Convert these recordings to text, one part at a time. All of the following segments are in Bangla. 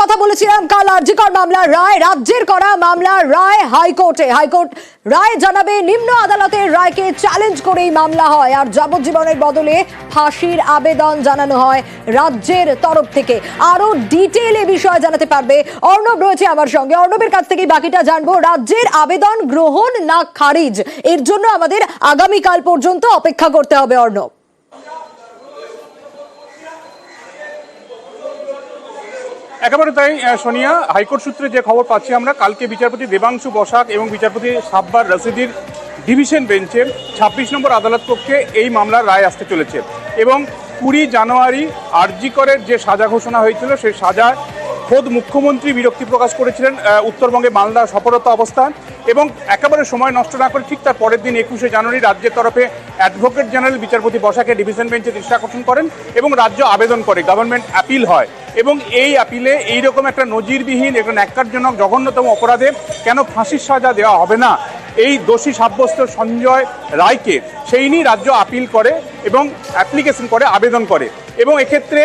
কথা বলেছিলাম কাল আরজিকর মামলার রায়, রাজ্যের করা মামলার রায় হাইকোর্টে। হাইকোর্ট রায় জানাবে, নিম্ন আদালতের রায়কে চ্যালেঞ্জ করেই মামলা হয় আর যাবজ্জীবনের বদলে ফাঁসির আবেদন জানানো হয় রাজ্যের তরফ থেকে। আরো ডিটেইলে বিষয় জানাতে পারবে অর্ণব রয়েছে আমার সঙ্গে। অর্ণবের কাছ থেকে বাকিটা জানবো। রাজ্যের আবেদন গ্রহণ না খারিজ, এর জন্য আমাদের আগামীকাল পর্যন্ত অপেক্ষা করতে হবে অর্ণব। একেবারে তাই সোনিয়া, হাইকোর্ট সূত্রে যে খবর পাচ্ছি আমরা, কালকে বিচারপতি দেবাংশু বসাক এবং বিচারপতি সাব্বার রশিদির ডিভিশন বেঞ্চের ২৬ নম্বর আদালত কক্ষে এই মামলার রায় আসতে চলেছে এবং ২০ জানুয়ারি আরজিকরের যে সাজা ঘোষণা হয়েছিল সেই সাজায় খোদ মুখ্যমন্ত্রী বিরক্তি প্রকাশ করেছিলেন উত্তরবঙ্গে মালদা সফররত অবস্থান এবং একেবারে সময় নষ্ট না করে ঠিক তার পরের দিন ২১শে জানুয়ারি রাজ্যের তরফে অ্যাডভোকেট জেনারেল বিচারপতি বসাকে ডিভিশন বেঞ্চে দৃষ্টি আকর্ষণ করেন এবং রাজ্য আবেদন করে, গভর্নমেন্ট অ্যাপিল হয় এবং এই আপিলে এইরকম একটা নজিরবিহীন, একটা ন্যাক্কারজনক জঘন্যতম অপরাধে কেন ফাঁসির সাজা দেওয়া হবে না, এই দোষী সাব্যস্ত সঞ্জয় রায়কে, সেই নিয়ে রাজ্য আপিল করে এবং অ্যাপ্লিকেশন করে, আবেদন করে এবং এক্ষেত্রে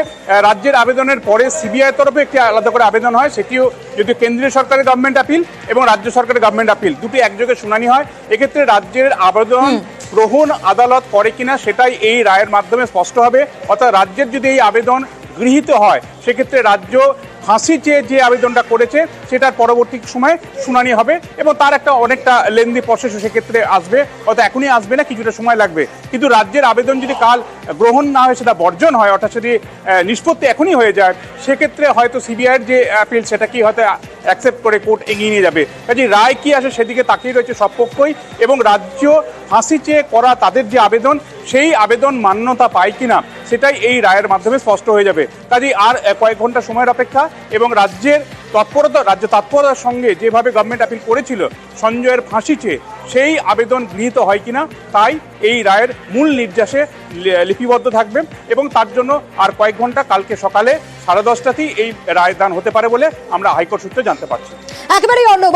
রাজ্যের আবেদনের পরে সিবিআই তরফে একটি আলাদা করে আবেদন হয়, সেটিও যদি কেন্দ্রীয় সরকারের গভর্নমেন্ট আপিল এবং রাজ্য সরকারের গভর্নমেন্ট আপিল দুটি একযোগে শুনানি হয়। এক্ষেত্রে রাজ্যের আবেদন গ্রহণ আদালত করে কিনা সেটাই এই রায়ের মাধ্যমে স্পষ্ট হবে। অর্থাৎ রাজ্যের যদি এই আবেদন গৃহীত হয় সেক্ষেত্রে রাজ্য ফাঁসি চেয়ে যে আবেদনটা করেছে সেটার পরবর্তী সময়ে শুনানি হবে এবং তার একটা অনেকটা লেন্দি প্রসেসও সেক্ষেত্রে আসবে, অর্থাৎ এখনই আসবে না, কিছুটা সময় লাগবে। কিন্তু রাজ্যের আবেদন যদি কাল গ্রহণ না হয়, সেটা বর্জন হয়, অর্থাৎ যদি নিষ্পত্তি এখনই হয়ে যায়, সেক্ষেত্রে হয়তো সিবিআইয়ের যে অ্যাপিল সেটাকেই হয়তো অ্যাকসেপ্ট করে কোর্ট এগিয়ে নিয়ে যাবে। কাজে রায় কি আসে সেদিকে তাকিয়ে রয়েছে সব পক্ষই এবং রাজ্য ফাঁসি চেয়ে করা তাদের যে আবেদন, সেই আবেদন মান্যতা পায় কিনা সেটাই এই রায়ের মাধ্যমে স্পষ্ট হয়ে যাবে। কাজেই আর কয়েক ঘন্টা সময়ের অপেক্ষা এবং রাজ্য তৎপরতার সঙ্গে যেভাবে গভর্নমেন্ট আপিল করেছিল সঞ্জয়ের ফাঁসি চেয়ে, সেই আবেদন গৃহীত হয় কিনা তাই এই রায়ের মূল নির্যাসে লিপিবদ্ধ থাকবে এবং তার জন্য আর কয়েক ঘন্টা, কালকে সকালে 10:30টাতেই এই রায়দান হতে পারে বলে আমরা হাইকোর্ট সূত্রে জানতে পারছি। একেবারেই অর্ণব।